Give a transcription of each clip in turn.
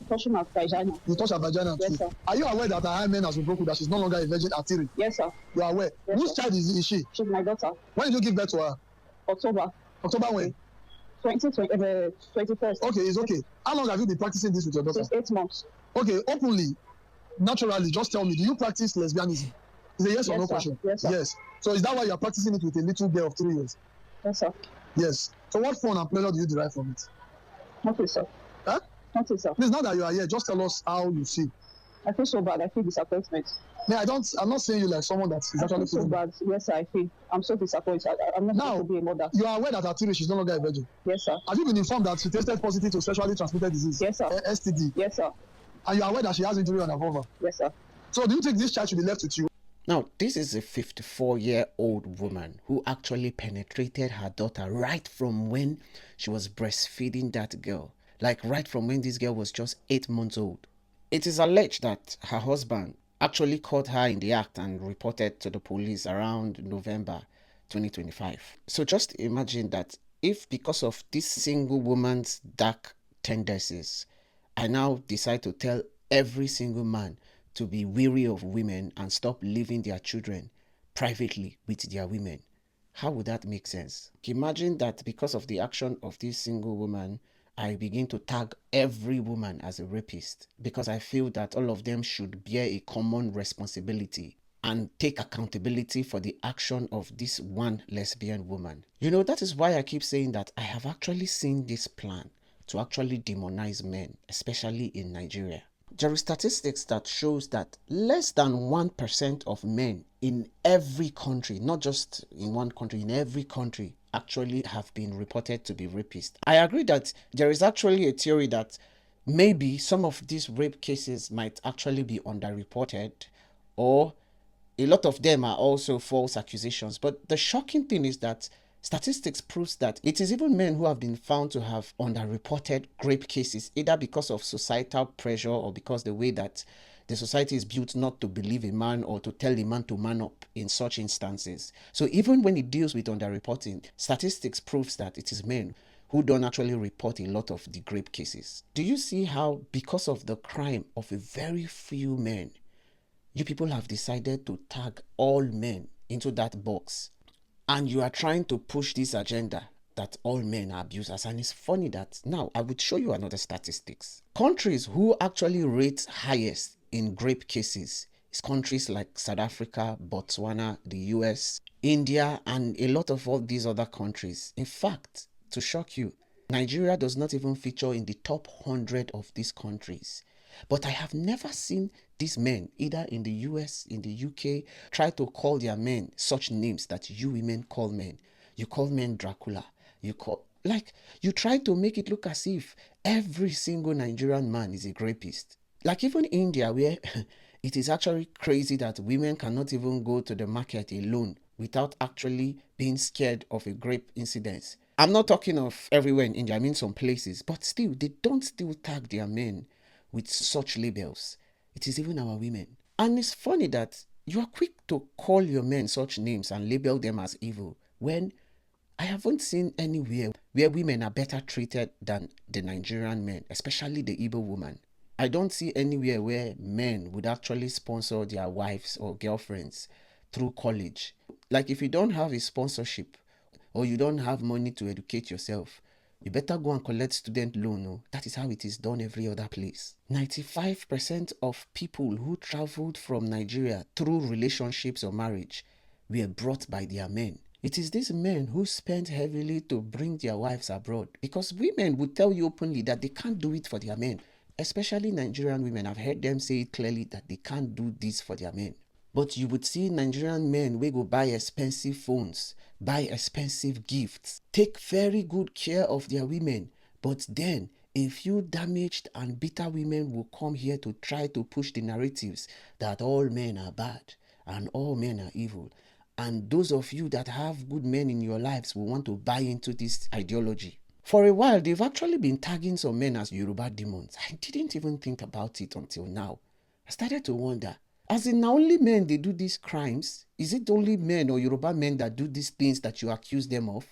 touching her vagina. You touch her vagina Yes, too. sir. Are you aware that her hymen has been broken, that she's no longer a virgin at 3? Yes, sir. You are aware? Yes, Whose sir. child is she? She's my daughter. When did you give birth to her? October October when? 21st. Okay, it's okay. How long have you been practicing this with your daughter? Since 8 months. Okay, openly, naturally, just tell me, do you practice lesbianism? Is a yes or no Yes, sir. question? Yes, sir. Yes. So is that why you're practicing it with a little girl of 3 years? Yes, sir. Yes. So what fun and pleasure do you derive from it? Okay, sir. Huh? Okay, sir. Please, now that you are here, just tell us how you feel. I feel so bad. I feel disappointment. Yeah, I'm not saying you like someone that is I actually feel so bad. Yes, sir, I feel. I'm so disappointed. I'm not supposed to be a mother. You are aware that at 3 she's no longer a virgin? Yes, sir. Have you been informed that she tested positive to sexually transmitted disease? Yes, sir. STD? Yes, sir. And you are aware that she has injury on her vulva? Yes, sir. So do you think this child should be left with you? Now, this is a 54-year-old woman who actually penetrated her daughter right from when she was breastfeeding that girl. Like right from when this girl was just 8 months old. It is alleged that her husband actually caught her in the act and reported to the police around November 2025. So just imagine that if because of this single woman's dark tendencies, I now decide to tell every single man to be weary of women and stop leaving their children privately with their women, how would that make sense? Imagine that because of the action of this single woman, I begin to tag every woman as a rapist because I feel that all of them should bear a common responsibility and take accountability for the action of this one lesbian woman. You know, that is why I keep saying that I have actually seen this plan to actually demonize men, especially in Nigeria. There are statistics that shows that less than 1% of men in every country, not just in one country, in every country, actually have been reported to be rapists. I agree that there is actually a theory that maybe some of these rape cases might actually be underreported, or a lot of them are also false accusations. But the shocking thing is that statistics proves that it is even men who have been found to have underreported rape cases, either because of societal pressure or because the way that the society is built not to believe a man or to tell a man to man up in such instances. So even when it deals with underreporting, statistics proves that it is men who don't actually report a lot of the rape cases. Do you see how, because of the crime of a very few men, you people have decided to tag all men into that box? And you are trying to push this agenda that all men are abusers. And it's funny that now I would show you another statistics. Countries who actually rate highest in rape cases is countries like South Africa, Botswana, the US, India, and a lot of all these other countries. In fact, to shock you, Nigeria does not even feature in the top 100 of these countries. But I have never seen these men, either in the US, in the UK, try to call their men such names that you women call men. You call men Dracula. You try to make it look as if every single Nigerian man is a rapist. Like even India, where it is actually crazy that women cannot even go to the market alone without actually being scared of a rape incident. I'm not talking of everywhere in India, I mean some places, but still, they don't still tag their men with such labels. It is even our women. And it's funny that you are quick to call your men such names and label them as evil, when I haven't seen anywhere where women are better treated than the Nigerian men, especially the Igbo woman. I don't see anywhere where men would actually sponsor their wives or girlfriends through college. Like if you don't have a sponsorship or you don't have money to educate yourself, you better go and collect student loan. No? That is how it is done every other place. 95% of people who traveled from Nigeria through relationships or marriage were brought by their men. It is these men who spent heavily to bring their wives abroad, because women would tell you openly that they can't do it for their men. Especially Nigerian women. I've heard them say it clearly that they can't do this for their men. But you would see Nigerian men wey go buy expensive phones, buy expensive gifts, take very good care of their women. But then a few damaged and bitter women will come here to try to push the narratives that all men are bad and all men are evil. And those of you that have good men in your lives will want to buy into this ideology. For a while, they've actually been tagging some men as Yoruba demons. I didn't even think about it until now. I started to wonder, as in now only men they do these crimes? Is it only men or Yoruba men that do these things that you accuse them of?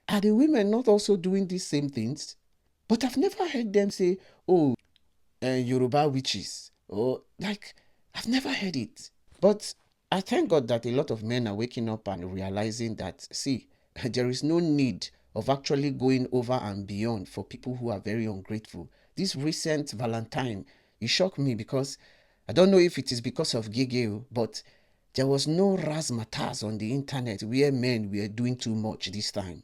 Are the women not also doing these same things? But I've never heard them say, oh, Yoruba witches. Or, like, I've never heard it. But I thank God that a lot of men are waking up and realizing that, see, there is no need of actually going over and beyond for people who are very ungrateful. This recent Valentine, it shocked me because I don't know if it is because of Gege, but there was no razzmatazz on the internet where men were doing too much this time.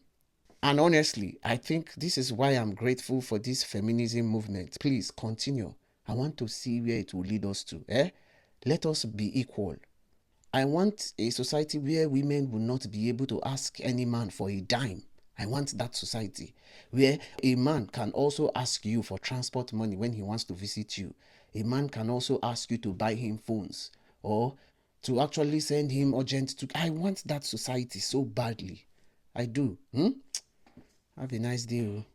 And honestly, I think this is why I'm grateful for this feminism movement. Please continue. I want to see where it will lead us to. Let us be equal. I want a society where women will not be able to ask any man for a dime. I want that society where a man can also ask you for transport money when he wants to visit you. A man can also ask you to buy him phones or to actually send him urgent to. I want that society so badly. I do. Have a nice day.